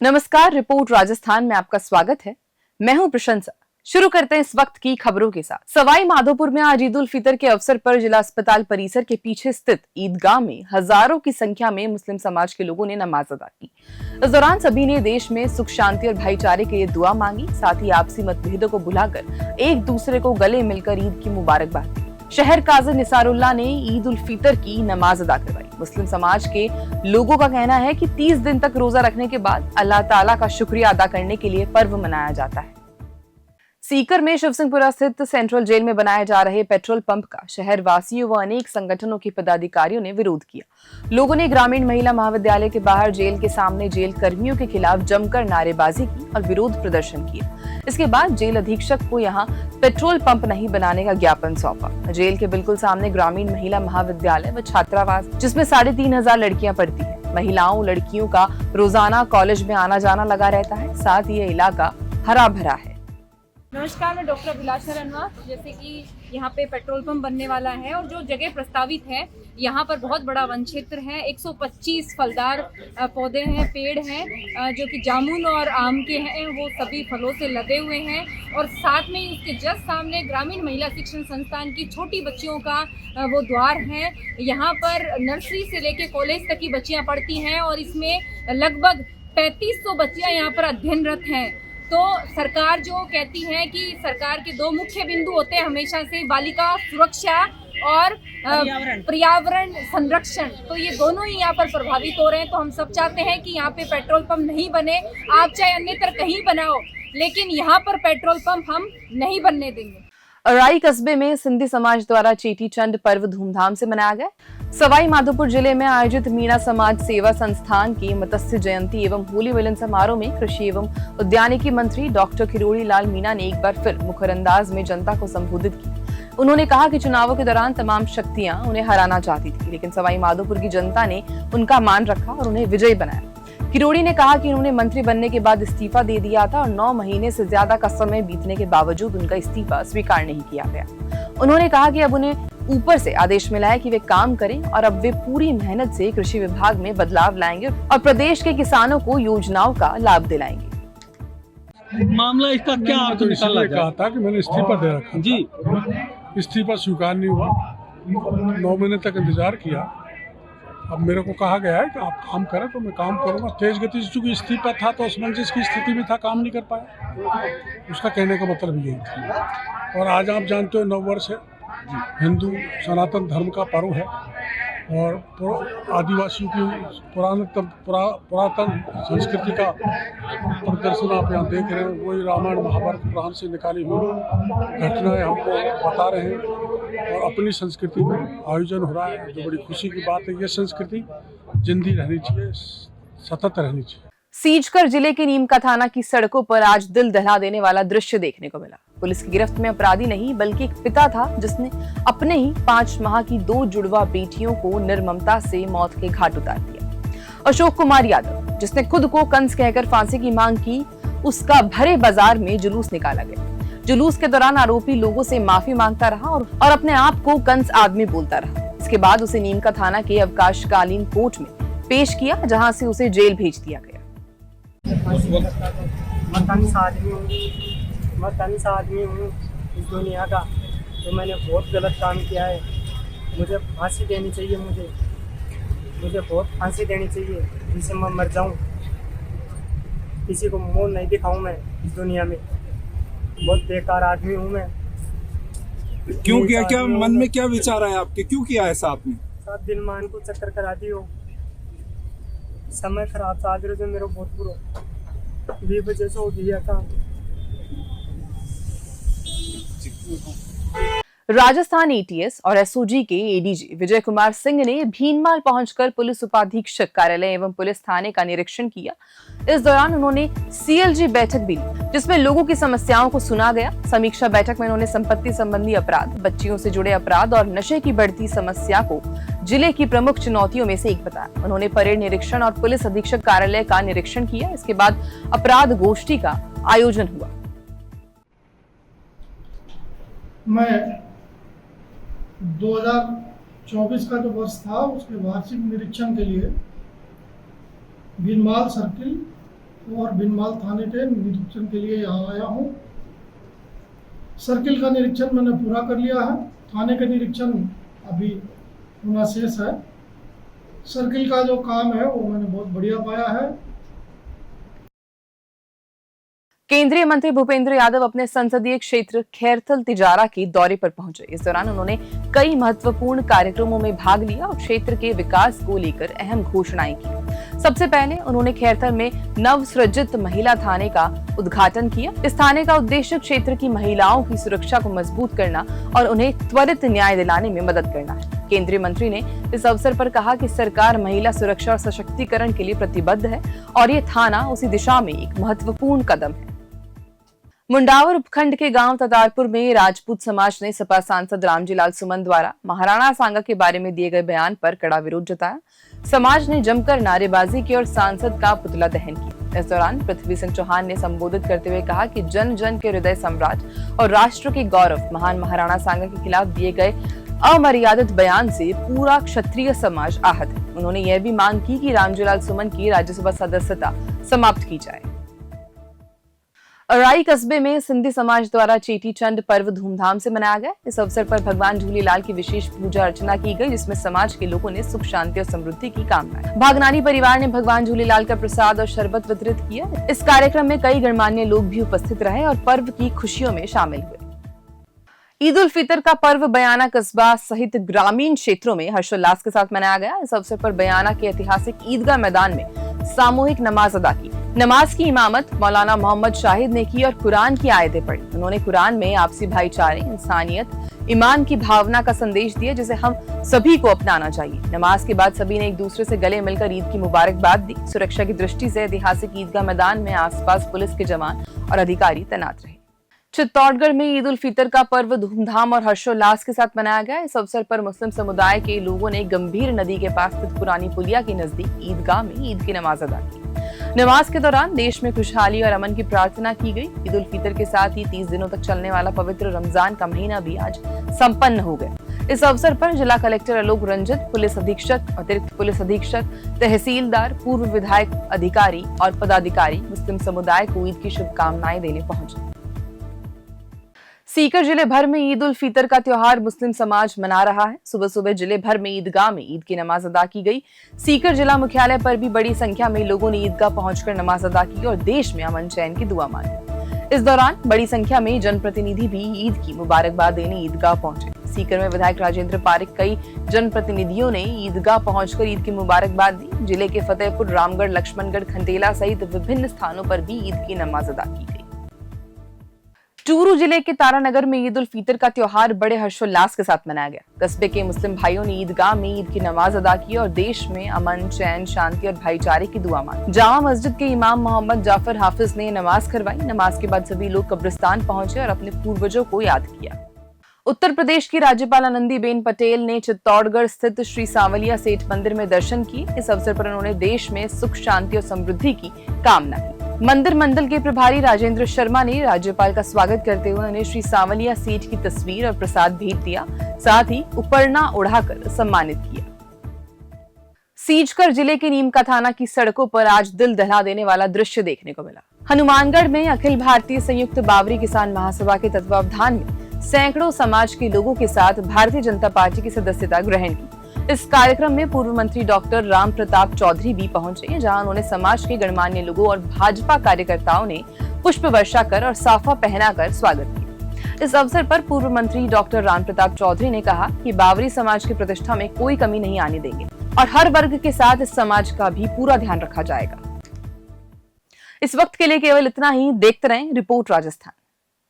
नमस्कार, रिपोर्ट राजस्थान में आपका स्वागत है। मैं हूं प्रशंसा। शुरू करते हैं इस वक्त की खबरों के साथ। सवाई माधोपुर में आज ईद उल फितर के अवसर पर जिला अस्पताल परिसर के पीछे स्थित ईदगाह में हजारों की संख्या में मुस्लिम समाज के लोगों ने नमाज अदा की। इस दौरान सभी ने देश में सुख शांति और भाईचारे के लिए दुआ मांगी, साथ ही आपसी मतभेदों को भुलाकर एक दूसरे को गले मिलकर ईद की मुबारकबाद दी। शहर काजी निसारुल्लाह ने ईद उल फितर की नमाज अदा करवाई। मुस्लिम समाज के लोगों का कहना है कि 30 दिन तक रोजा रखने के बाद अल्लाह ताला का शुक्रिया अदा करने के लिए पर्व मनाया जाता है। सीकर में शिवसिंहपुरा स्थित सेंट्रल जेल में बनाए जा रहे पेट्रोल पंप का शहर वासियों व अनेक संगठनों के पदाधिकारियों ने विरोध किया। लोगों ने ग्रामीण महिला महाविद्यालय के बाहर जेल के सामने जेल कर्मियों के खिलाफ जमकर नारेबाजी की और विरोध प्रदर्शन किया। इसके बाद जेल अधीक्षक को यहां पेट्रोल पंप नहीं बनाने का ज्ञापन सौंपा। जेल के बिल्कुल सामने ग्रामीण महिला महाविद्यालय व छात्रावास, जिसमें 3500 लड़कियां पढ़ती हैं। महिलाओं लड़कियों का रोजाना कॉलेज में आना जाना लगा रहता है। साथ ही ये इलाका हरा भरा है। नमस्कार, मैं डॉक्टर अभिलाषा रनवा। जैसे कि यहाँ पे पेट्रोल पंप बनने वाला है और जो जगह प्रस्तावित है यहाँ पर बहुत बड़ा वन क्षेत्र है। 125 फलदार पौधे हैं, पेड़ हैं जो कि जामुन और आम के हैं, वो सभी फलों से लदे हुए हैं। और साथ में ही उसके जस्ट सामने ग्रामीण महिला शिक्षण संस्थान की छोटी बच्चियों का वो द्वार है। यहाँ पर नर्सरी से लेके कॉलेज तक की बच्चियाँ पढ़ती हैं और इसमें लगभग 3500 बच्चियाँ यहाँ पर अध्ययनरत हैं। तो सरकार जो कहती है कि सरकार के दो मुख्य बिंदु होते हैं हमेशा से, बालिका सुरक्षा और पर्यावरण संरक्षण, तो ये दोनों ही यहाँ पर प्रभावित हो रहे हैं। तो हम सब चाहते हैं कि यहाँ पे पेट्रोल पंप नहीं बने। आप चाहे अन्यत्र कहीं बनाओ, लेकिन यहाँ पर पेट्रोल पंप हम नहीं बनने देंगे। अराई कस्बे में सिंधी समाज द्वारा चेटी चंड पर्व धूमधाम से मनाया गया। सवाई माधोपुर जिले में आयोजित मीणा समाज सेवा संस्थान की मत्स्य जयंती एवं होली मिलन समारोह में कृषि एवं उद्यानिकी मंत्री डॉक्टर किरोड़ी लाल मीणा ने एक बार फिर मुखर अंदाज में जनता को संबोधित किया। उन्होंने कहा कि चुनावों के दौरान तमाम शक्तियां उन्हें हराना चाहती थी, लेकिन सवाई माधोपुर की जनता ने उनका मान रखा और उन्हें विजयी बनाया। किरोड़ी ने कहा कि उन्होंने मंत्री बनने के बाद इस्तीफा दे दिया था और 9 महीने से ज्यादा का समय बीतने के बावजूद उनका इस्तीफा स्वीकार नहीं किया गया। उन्होंने कहा कि अब उन्हें ऊपर से आदेश मिला है कि वे काम करें और अब वे पूरी मेहनत से कृषि विभाग में बदलाव लाएंगे और प्रदेश के किसानों को योजनाओं का लाभ दिलाएंगे। मामला इसका क्या तो इसलिए कहा था कि मैंने इस्तीफा दे रखा जी, इस्तीफा स्वीकार नहीं हुआ। 9 महीने तक इंतजार किया। अब मेरे को कहा गया है कि आप काम करें तो मैं काम करूंगा। तेज गति से चूंकि इस्तीफा था तो असमंजस की स्थिति में था, काम नहीं कर पाया। उसका कहने का मतलब यही था। और आज आप जानते हो नववर्ष है, हिंदू सनातन धर्म का पर्व है और आदिवासियों की पुरातन संस्कृति का प्रदर्शन आप यहाँ देख रहे हैं। वही रामायण महाभारत पुराण से निकाली हुई घटनाएं हमको बता रहे हैं और अपनी संस्कृति में आयोजन हो रहा है, जो बड़ी खुशी की बात है। ये संस्कृति जिंदी रहनी चाहिए, सतत रहनी चाहिए। सीजकर जिले के नीमका थाना की सड़कों पर आज दिल दहला देने वाला दृश्य देखने को मिला। पुलिस की गिरफ्त में अपराधी नहीं बल्कि एक पिता था, जिसने अपने ही 5 माह की 2 जुड़वा बेटियों को निर्ममता से मौत के घाट उतार दिया। अशोक कुमार यादव, जिसने खुद को कंस कहकर फांसी की मांग की, उसका भरे बाजार में जुलूस निकाला गया। जुलूस के दौरान आरोपी लोगों से माफी मांगता रहा और अपने आप को कंस आदमी बोलता रहा। इसके बाद उसे नीमका थाना के अवकाशकालीन कोर्ट में पेश किया, जहां से उसे जेल भेज दिया गया। मैं तंस आदमी हूँ इस दुनिया का, तो मैंने बहुत गलत काम किया है। मुझे फांसी देनी चाहिए, मुझे बहुत फांसी देनी चाहिए, जिससे मैं मर जाऊँ। किसी को मुँह नहीं दिखाऊँ मैं इस दुनिया में। बहुत बेकार आदमी हूँ मैं। क्यों किया? क्या मन में क्या विचार आया आपके? क्यों किया ऐसा आपने? 7 दिन मान को चक्कर करा दी हो। समय खराब था, आज जो मेरा बहुत बुरा 20 बजे से हो गया था। राजस्थान एटीएस और एसओजी के एडीजी विजय कुमार सिंह ने भीनमाल पहुंचकर पुलिस उपाधीक्षक कार्यालय एवं पुलिस थाने का निरीक्षण किया। इस दौरान उन्होंने सीएलजी बैठक भी ली, जिसमें लोगों की समस्याओं को सुना गया। समीक्षा बैठक में उन्होंने संपत्ति संबंधी अपराध, बच्चियों से जुड़े अपराध और नशे की बढ़ती समस्या को जिले की प्रमुख चुनौतियों में से एक बताया। उन्होंने परेड निरीक्षण और पुलिस अधीक्षक कार्यालय का निरीक्षण किया। इसके बाद अपराध गोष्ठी का आयोजन हुआ। मैं 2024 का जो वर्ष था उसके वार्षिक निरीक्षण के लिए भीनमाल सर्किल और बिनमाल थाने के निरीक्षण के लिए यहाँ आया हूँ। सर्किल का निरीक्षण मैंने पूरा कर लिया है, थाने का निरीक्षण अभी होना शेष है। सर्किल का जो काम है वो मैंने बहुत बढ़िया पाया है। केंद्रीय मंत्री भूपेंद्र यादव अपने संसदीय क्षेत्र खैरथल तिजारा के दौरे पर पहुंचे। इस दौरान उन्होंने कई महत्वपूर्ण कार्यक्रमों में भाग लिया और क्षेत्र के विकास को लेकर अहम घोषणाएं की। सबसे पहले उन्होंने खैरथल में नवसृजित महिला थाने का उद्घाटन किया। इस थाने का उद्देश्य क्षेत्र की महिलाओं की सुरक्षा को मजबूत करना और उन्हें त्वरित न्याय दिलाने में मदद करना है। केंद्रीय मंत्री ने इस अवसर पर कहा कि सरकार महिला सुरक्षा और सशक्तिकरण के लिए प्रतिबद्ध है और ये थाना उसी दिशा में एक महत्वपूर्ण कदम है। मुंडावर उपखंड के गांव ततारपुर में राजपूत समाज ने सपा सांसद रामजीलाल सुमन द्वारा महाराणा सांगा के बारे में दिए गए बयान पर कड़ा विरोध जताया। समाज ने जमकर नारेबाजी की और सांसद का पुतला दहन किया। इस दौरान पृथ्वी सिंह चौहान ने संबोधित करते हुए कहा कि जन जन के हृदय सम्राट और राष्ट्र के गौरव महान महाराणा सांगा के खिलाफ दिए गए अमर्यादित बयान से पूरा क्षत्रिय समाज आहत है। उन्होंने यह भी मांग की कि रामजीलाल सुमन की राज्यसभा सदस्यता समाप्त की जाए। अराई कस्बे में सिंधी समाज द्वारा चेटी चंड पर्व धूमधाम से मनाया गया। इस अवसर पर भगवान झूलेलाल की विशेष पूजा अर्चना की गई, जिसमें समाज के लोगों ने सुख शांति और समृद्धि की कामना। भागनानी परिवार ने भगवान झूलेलाल का प्रसाद और शरबत वितरित किया। इस कार्यक्रम में कई गणमान्य लोग भी उपस्थित रहे और पर्व की खुशियों में शामिल हुए। ईद उल फितर का पर्व बयाना कस्बा सहित ग्रामीण क्षेत्रों में हर्षोल्लास के साथ मनाया गया। इस अवसर पर बयाना के ऐतिहासिक ईदगाह मैदान में सामूहिक नमाज अदा की। नमाज की इमामत मौलाना मोहम्मद शाहिद ने की और कुरान की आयतें पढ़ी। उन्होंने कुरान में आपसी भाईचारे, इंसानियत, ईमान की भावना का संदेश दिया, जिसे हम सभी को अपनाना चाहिए। नमाज के बाद सभी ने एक दूसरे से गले मिलकर ईद की मुबारकबाद दी। सुरक्षा की दृष्टि से ऐतिहासिक ईदगाह मैदान में आसपास पुलिस के जवान और अधिकारी तैनात रहे। चित्तौड़गढ़ में ईद उल फितर का पर्व धूमधाम और हर्षोल्लास के साथ मनाया गया। इस अवसर पर मुस्लिम समुदाय के लोगों ने गंभीर नदी के पास स्थित पुरानी पुलिया के नजदीक ईदगाह में ईद की नमाज अदा की। नमाज के दौरान देश में खुशहाली और अमन की प्रार्थना की गई। ईद उल फितर के साथ ही 30 दिनों तक चलने वाला पवित्र रमजान का महीना भी आज संपन्न हो गया। इस अवसर पर जिला कलेक्टर आलोक रंजन, पुलिस अधीक्षक, अतिरिक्त पुलिस अधीक्षक, तहसीलदार, पूर्व विधायक, अधिकारी और पदाधिकारी मुस्लिम समुदाय को ईद की शुभकामनाएं देने पहुंचे। सीकर जिले भर में ईद उल फितर का त्योहार मुस्लिम समाज मना रहा है। सुबह सुबह जिले भर में ईदगाह में ईद की नमाज अदा की गई। सीकर जिला मुख्यालय पर भी बड़ी संख्या में लोगों ने ईदगाह पहुंचकर नमाज अदा की और देश में अमन चैन की दुआ मांगी। इस दौरान बड़ी संख्या में जनप्रतिनिधि भी ईद की मुबारकबाद देने ईदगाह पहुंचे। सीकर में विधायक राजेंद्र पारिक, कई जनप्रतिनिधियों ने ईदगाह पहुंचकर ईद की मुबारकबाद दी। जिले के फतेहपुर, रामगढ़, लक्ष्मणगढ़, खंडेला सहित विभिन्न स्थानों पर भी ईद की नमाज अदा की गई। चूरू जिले के तारानगर में ईद उल फितर का त्योहार बड़े हर्षोल्लास के साथ मनाया गया। कस्बे के मुस्लिम भाइयों ने ईदगाह में ईद की नमाज अदा की और देश में अमन, चैन, शांति और भाईचारे की दुआ मांगी। जामा मस्जिद के इमाम मोहम्मद जाफर हाफिज ने नमाज करवाई। नमाज के बाद सभी लोग कब्रिस्तान पहुंचे और अपने पूर्वजों को याद किया। उत्तर प्रदेश की राज्यपाल आनंदीबेन पटेल ने चित्तौड़गढ़ स्थित श्री सांवलिया सेठ मंदिर में दर्शन किए। इस अवसर पर उन्होंने देश में सुख, शांति और समृद्धि की कामना की। मंदिर मंडल के प्रभारी राजेंद्र शर्मा ने राज्यपाल का स्वागत करते हुए उन्हें श्री सांवलिया सेठ की तस्वीर और प्रसाद भेंट दिया, साथ ही उपरना उड़ाकर सम्मानित किया। सीचकर जिले के नीमका थाना की सड़कों पर आज दिल दहला देने वाला दृश्य देखने को मिला। हनुमानगढ़ में अखिल भारतीय संयुक्त बावरी किसान महासभा के तत्वावधान में सैकड़ों समाज के लोगों के साथ भारतीय जनता पार्टी की सदस्यता ग्रहण की। इस कार्यक्रम में पूर्व मंत्री डॉक्टर राम प्रताप चौधरी भी पहुंचे, जहां उन्होंने समाज के गणमान्य लोगों और भाजपा कार्यकर्ताओं ने पुष्प वर्षा कर और साफा पहनाकर स्वागत किया। इस अवसर पर पूर्व मंत्री डॉक्टर राम प्रताप चौधरी ने कहा कि बावरी समाज की प्रतिष्ठा में कोई कमी नहीं आने देंगे और हर वर्ग के साथ इस समाज का भी पूरा ध्यान रखा जाएगा। इस वक्त के लिए केवल इतना ही। देखते रहें रिपोर्ट राजस्थान।